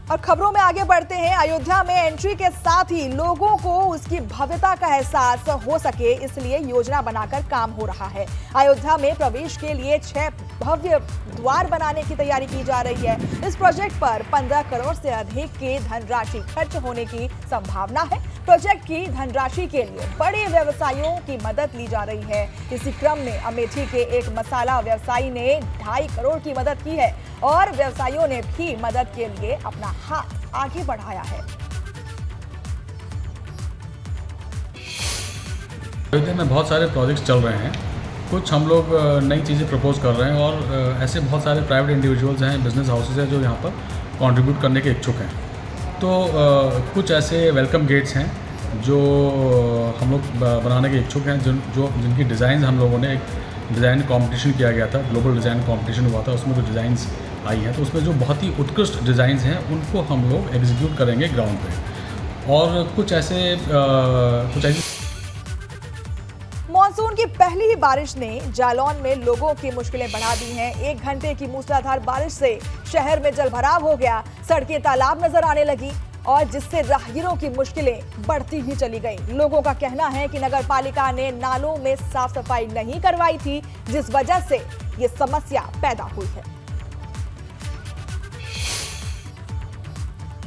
और खबरों में आगे बढ़ते हैं। अयोध्या में एंट्री के साथ ही लोगों को उसकी भव्यता का एहसास हो सके, इसलिए योजना बनाकर काम हो रहा है। अयोध्या में प्रवेश के लिए 6 भव्य द्वार बनाने की तैयारी की जा रही है। इस प्रोजेक्ट पर 15 करोड़ से अधिक की धनराशि खर्च होने की संभावना है। प्रोजेक्ट की धनराशि के लिए बड़े व्यवसायियों की मदद ली जा रही है। इसी क्रम में अमेठी के एक मसाला व्यवसायी ने 2.5 करोड़ की मदद की है और व्यवसायियों ने भी मदद के लिए अपना हाथ आगे बढ़ाया है। अयोध्या में बहुत सारे प्रोजेक्ट्स चल रहे हैं। कुछ हम लोग नई चीज़ें प्रपोज कर रहे हैं और ऐसे बहुत सारे प्राइवेट इंडिविजुअल्स हैं, बिजनेस हाउसेज हैं जो यहाँ पर कंट्रीब्यूट करने के इच्छुक हैं। तो कुछ ऐसे वेलकम गेट्स हैं जो हम लोग बनाने के इच्छुक हैं, जिनकी डिज़ाइन हम लोगों ने एक डिज़ाइन कंपटीशन किया गया था, ग्लोबल डिज़ाइन कंपटीशन हुआ था, उसमें कुछ डिज़ाइंस आई हैं। तो उसमें जो बहुत ही उत्कृष्ट डिज़ाइंस हैं उनको हम लोग एग्जीक्यूट करेंगे ग्राउंड पे। और कुछ ऐसे मॉनसून की पहली ही बारिश ने जालौन में लोगों की मुश्किलें बढ़ा दी हैं। 1 घंटे की मूसलाधार बारिश से शहर में जलभराव हो गया, सड़कें तालाब नजर आने लगी और जिससे राहगीरों की मुश्किलें बढ़ती ही चली गई। लोगों का कहना है कि नगर पालिका ने नालों में साफ सफाई नहीं करवाई थी, जिस वजह से ये समस्या पैदा हुई है।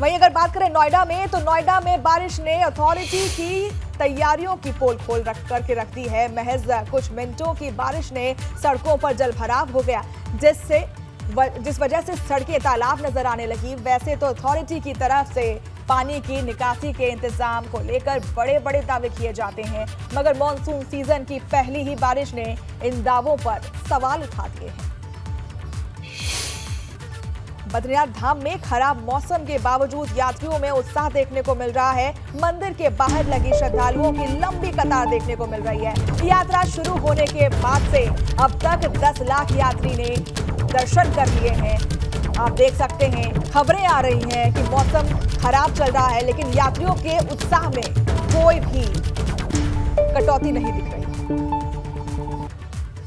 वहीं अगर बात करें नोएडा में, तो नोएडा में बारिश ने अथॉरिटी की तैयारियों की पोल खोल रख दी है। महज कुछ मिनटों की बारिश ने सड़कों पर जलभराव हो गया, जिस वजह से सड़कें तालाब नजर आने लगी। वैसे तो अथॉरिटी की तरफ से पानी की निकासी के इंतजाम को लेकर बड़े बड़े दावे किए जाते हैं, मगर मॉनसून सीजन की पहली ही बारिश ने इन दावों पर सवाल उठा दिए हैं। बद्रीनाथ धाम में खराब मौसम के बावजूद यात्रियों में उत्साह देखने को मिल रहा है। मंदिर के बाहर लगी श्रद्धालुओं की लंबी कतार देखने को मिल रही है। यात्रा शुरू होने के बाद से अब तक 10 लाख यात्री ने दर्शन कर लिए हैं। आप देख सकते हैं, खबरें आ रही हैं कि मौसम खराब चल रहा है, लेकिन यात्रियों के उत्साह में कोई भी कटौती नहीं दिख रही।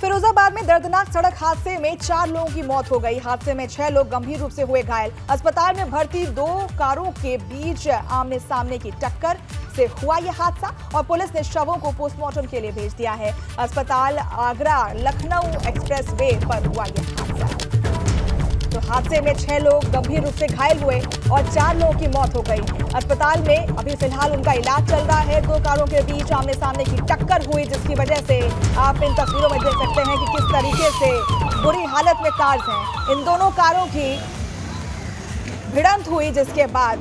फिरोजाबाद में दर्दनाक सड़क हादसे में 4 लोगों की मौत हो गई। हादसे में 6 लोग गंभीर रूप से हुए घायल। अस्पताल में भर्ती 2 कारों के बीच आमने सामने की टक्कर से हुआ यह हादसा और पुलिस ने शवों को पोस्टमार्टम के लिए भेज दिया है। अस्पताल आगरा लखनऊ एक्सप्रेस वे पर हुआ यह हादसा। तो हादसे में 6 लोग गंभीर रूप से घायल हुए और 4 लोगों की मौत हो गई। अस्पताल में अभी फिलहाल उनका इलाज चल रहा है। 2 कारों के बीच आमने सामने की टक्कर हुई, जिसकी वजह से आप इन तस्वीरों में देख सकते हैं कि किस तरीके से बुरी हालत में कार्स हैं। इन दोनों कारों की भिड़ंत हुई, जिसके बाद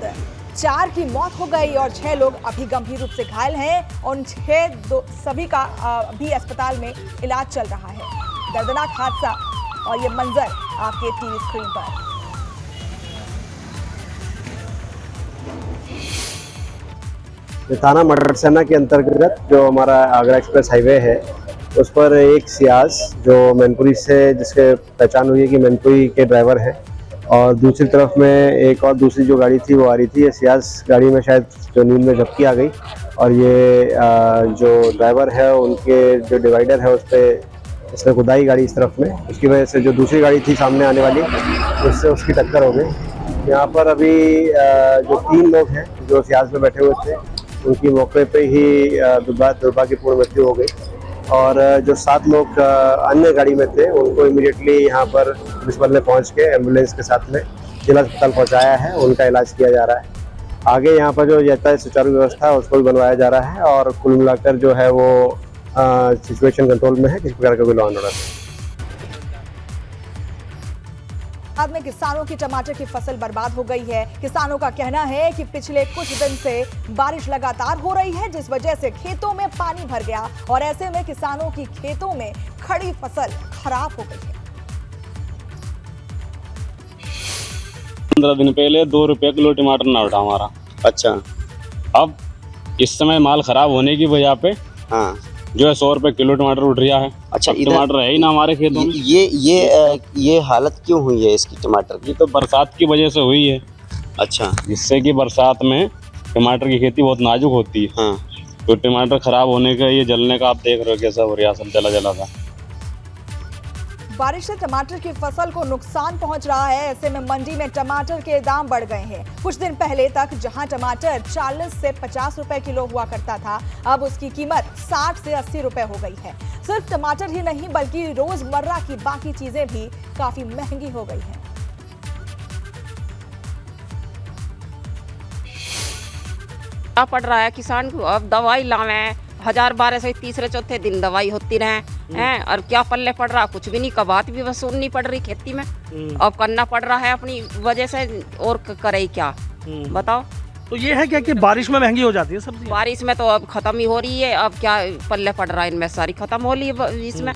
4 की मौत हो गई और 6 लोग अभी गंभीर रूप से घायल हैं। उन सभी का अभी अस्पताल में इलाज चल रहा है। दर्दनाक हादसा और ये मंजर आपके टीवी स्क्रीन पर। थाना मटरसेना के अंतर्गत जो हमारा आगरा एक्सप्रेस हाईवे है, उस पर एक सियाज जो मैनपुरी से, जिसके पहचान हुई है कि मैनपुरी के ड्राइवर हैं, और दूसरी तरफ में एक और दूसरी जो गाड़ी थी वो आ रही थी। ये सियाज गाड़ी में शायद जो नींद में झपकी आ गई और ये जो ड्राइवर है उनके जो डिवाइडर है उस पर इसने खुदाई गाड़ी इस तरफ में, उसकी वजह से जो दूसरी गाड़ी थी सामने आने वाली, उससे उसकी टक्कर हो गई। यहाँ पर अभी जो 3 लोग हैं जो सियाज में बैठे हुए थे, उनकी मौके पे ही दुर्भाग्यपूर्ण मृत्यु हो गई और जो 7 लोग अन्य गाड़ी में थे उनको इमीडिएटली यहाँ पर पुलिस बल ने पहुँच के एम्बुलेंस के साथ में जिला अस्पताल पहुँचाया है। उनका इलाज किया जा रहा है। आगे यहाँ पर जो यातायात सुचारू व्यवस्था है उसको भी बनवाया जा रहा है और कुल मिलाकर जो है वो सिचुएशन कंट्रोल में है, किसी प्रकार का कोई लॉ एंड ऑर्डर। बाद में किसानों की टमाटर की फसल बर्बाद हो गई है। किसानों का कहना है कि पिछले कुछ दिन से बारिश लगातार हो रही है, जिस वजह से खेतों में पानी भर गया और ऐसे में किसानों की खेतों में खड़ी फसल खराब हो गई है। 15 दिन पहले 2 रुपये किलो टमाटर ना उठा हमारा। अच्छा, अब इस समय माल खराब होने की वजह पे हाँ, जो है 100 रुपये किलो टमाटर उठ रहा है। अच्छा, टमाटर है ही ना हमारे खेतों में। ये हालत क्यों हुई है इसकी टमाटर की? ये तो बरसात की वजह से हुई है। अच्छा, जिससे कि बरसात में टमाटर की खेती बहुत नाजुक होती है। हाँ, तो टमाटर खराब होने का, ये जलने का आप देख रहे हो कैसा हो रहा, सब जला जला था। बारिश से टमाटर की फसल को नुकसान पहुंच रहा है। ऐसे में मंडी में टमाटर के दाम बढ़ गए हैं। कुछ दिन पहले तक जहां टमाटर 40 से 50 रुपए किलो हुआ करता था, अब उसकी कीमत 60 से 80 रुपए हो गई है। सिर्फ टमाटर ही नहीं बल्कि रोजमर्रा की बाकी चीजें भी काफी महंगी हो गई हैं। क्या पड़ रहा है किसान को? अब दवाई लावे 1000-1200 तीसरे चौथे दिन दवाई होती रहे हैं, और क्या पल्ले पड़ रहा? कुछ भी नहीं। कबात भी वसूलनी पड़ रही खेती में, अब करना पड़ रहा है अपनी वजह से, और करे क्या बताओ। तो ये है क्या कि बारिश में महंगी हो जाती है सब्जी? बारिश में तो अब खत्म ही हो रही है, अब क्या पल्ले पड़ रहा है इनमें, सारी खत्म हो रही है इसमें।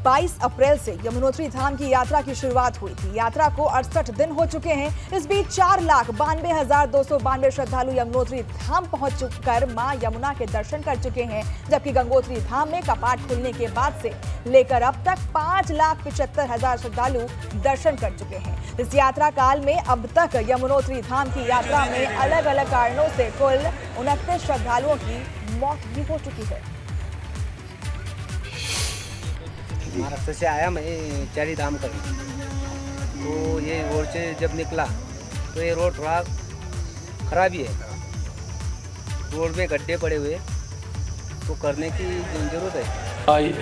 22 अप्रैल से यमुनोत्री धाम की यात्रा की शुरुआत हुई थी। यात्रा को 68 दिन हो चुके हैं। इस बीच 4,92,292 श्रद्धालु यमुनोत्री धाम पहुंचकर मां यमुना के दर्शन कर चुके हैं, जबकि गंगोत्री धाम में कपाट खुलने के बाद से लेकर अब तक 5,75,000 श्रद्धालु दर्शन कर चुके हैं। इस यात्रा काल में अब तक यमुनोत्री धाम की यात्रा में अलग अलग कारणों से कुल 29 श्रद्धालुओं की मौत भी हो चुकी है। महाराष्ट्र से आया मैं चारी धाम कर, तो ये रोड से जब निकला तो ये रोड थोड़ा खराब ही है, रोड में गड्ढे पड़े हुए, तो करने की जरूरत है।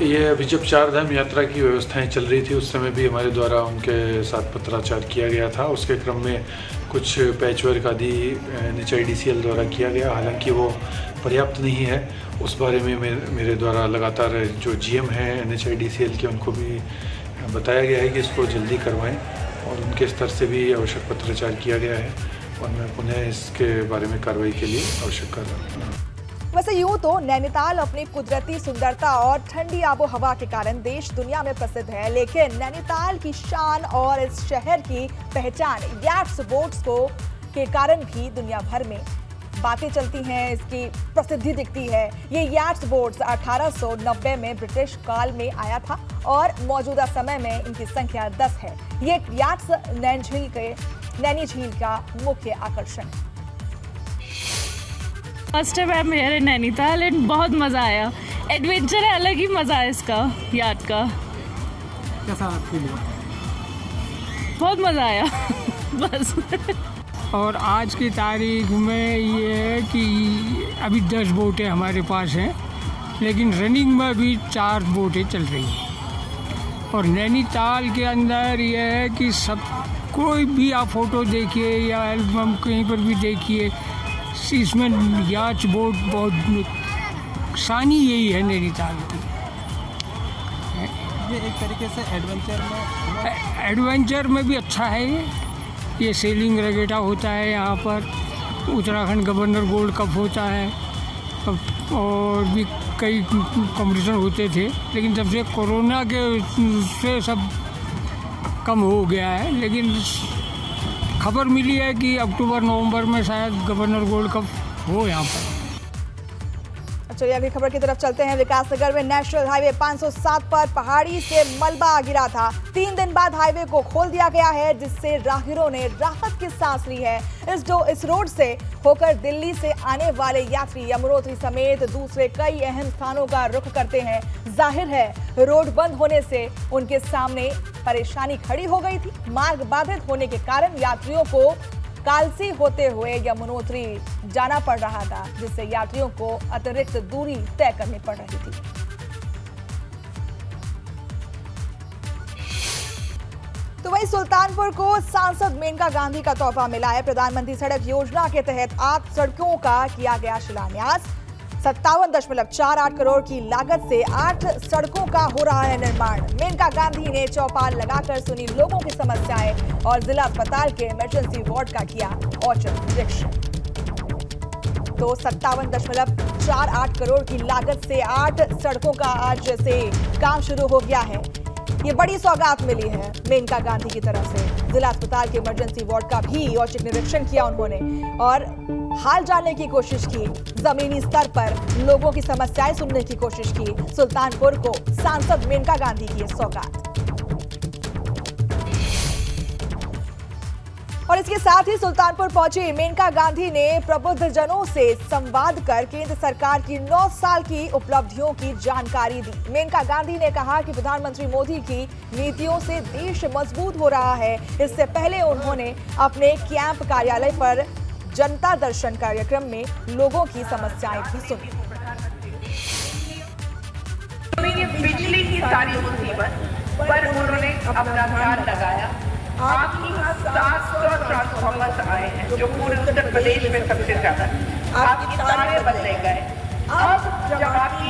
ये अभी जब चार धाम यात्रा की व्यवस्थाएं चल रही थी उस समय भी हमारे द्वारा उनके साथ पत्राचार किया गया था। उसके क्रम में कुछ पैचवर्क आदि NHIDCL द्वारा किया गया, हालांकि वो पर्याप्त नहीं है। उस बारे में मेरे द्वारा लगातार जो GM हैं NHIDCL के, उनको भी बताया गया है कि इसको जल्दी करवाएं, और उनके स्तर से भी आवश्यक पत्राचार किया गया है, और मैं पुनः इसके बारे में कार्रवाई के लिए आवश्यक कर रहा हूँ। वैसे यूं तो नैनीताल अपनी कुदरती सुंदरता और ठंडी आबो हवा के कारण देश दुनिया में प्रसिद्ध है, लेकिन नैनीताल की शान और इस शहर की पहचान याट्स बोट्स को के कारण भी दुनिया भर में बातें चलती हैं, इसकी प्रसिद्धि दिखती है। ये याट्स बोट्स 1890 में ब्रिटिश काल में आया था और मौजूदा समय में इनकी संख्या 10 है। ये याट्स नैनी झील का मुख्य आकर्षण है। फर्स्ट टाइम है मेरे नैनीताल एंड बहुत मज़ा आया। एडवेंचर है, अलग ही मज़ा है इसका, याद का। कैसा फील हुआ? बहुत मज़ा आया बस। और आज की तारीख में ये है कि अभी 10 बोटें हमारे पास हैं, लेकिन रनिंग में भी 4 बोटें चल रही हैं। और नैनीताल के अंदर ये है कि सब कोई भी आप फ़ोटो देखिए या एल्बम कहीं पर भी देखिए, इसमें याच बोट बहुत शानी यही है नैनीताल की। ये एक तरीके से एडवेंचर में भी अच्छा है। ये सेलिंग रेगेटा होता है यहाँ पर, उत्तराखंड गवर्नर गोल्ड कप होता है, और भी कई कंपटीशन होते थे, लेकिन जब से कोरोना के से सब कम हो गया है। लेकिन खबर मिली है कि अक्टूबर-नवंबर में शायद गवर्नर गोल्ड कप हो यहाँ पर। चलिए अगली खबर की तरफ चलते हैं। विकासनगर में नेशनल हाईवे 507 पर पहाड़ी से मलबा गिरा था। 3 दिन बाद हाईवे को खोल दिया गया है, जिससे राहगीरों ने राहत की सांस ली है। इस रोड से होकर दिल्ली से आने वाले यात्री यमुनोत्री समेत दूसरे कई अहम स्थानों का रुख करते हैं। जाहिर है रोड बंद होने से उनके सामने परेशानी खड़ी हो गई थी। मार्ग बाधित होने के कारण यात्रियों को कालसी होते हुए यमुनोत्री जाना पड़ रहा था, जिससे यात्रियों को अतिरिक्त दूरी तय करनी पड़ रही थी। तो वहीं सुल्तानपुर को सांसद मेनका गांधी का तोहफा मिला है। प्रधानमंत्री सड़क योजना के तहत 8 सड़कों का किया गया शिलान्यास। 57.48 करोड़ की लागत से 8 सड़कों का हो रहा है निर्माण। मेनका गांधी ने चौपाल लगाकर सुनी लोगों की समस्याएं और जिला अस्पताल के इमरजेंसी वार्ड का किया औचक निरीक्षण। तो 57.48 करोड़ की लागत से 8 सड़कों का आज से काम शुरू हो गया है। ये बड़ी सौगात मिली है मेनका गांधी की तरफ से। जिला अस्पताल के इमरजेंसी वार्ड का भी औचक निरीक्षण किया उन्होंने और हाल जानने की कोशिश की। जमीनी स्तर पर लोगों की समस्याएं सुनने की कोशिश की। सुल्तानपुर को सांसद मेनका गांधी की सौगात। और इसके साथ ही सुल्तानपुर पहुंची मेनका गांधी ने प्रबुद्धजनों से संवाद कर केंद्र सरकार की 9 साल की उपलब्धियों की जानकारी दी। मेनका गांधी ने कहा कि प्रधानमंत्री मोदी की नीतियों से देश मजबूत हो रहा है। इससे पहले उन्होंने अपने कैंप कार्यालय पर जनता दर्शन कार्यक्रम में लोगों की समस्याएं भी सुनी। बिजली की सारी मुसीबत पर उन्होंने अपना ध्यान लगाया। आपके यहाँ 700 ट्रांसफॉर्मर्स आए हैं जो पूरे उत्तर प्रदेश में सबसे ज्यादा। आपके तारे बदले गए। अब जब आपकी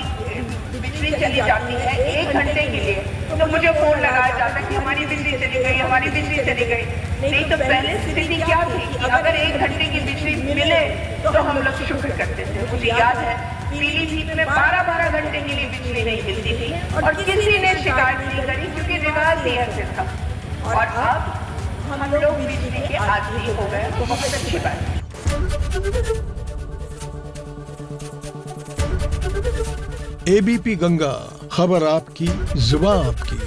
बिजली चली जाती है 1 घंटे के लिए तो मुझे फोन लगाया जाता है कि हमारी बिजली चली गई, हमारी बिजली चली गई। नहीं तो पहले स्थिति क्या थी कि अगर 1 घंटे की बिजली मिले तो हम लोग शुक्र करते थे। मुझे याद है पीलीभीत में 12-12 घंटे के लिए बिजली नहीं मिलती थी और किसी ने शिकायत नहीं करी क्योंकि रिवाज ही ऐसे था। और अब हम लोग बिजली के आदी हो गए, तो बहुत अच्छी बात है। एबीपी गंगा, खबर आपकी, जुबान आपकी।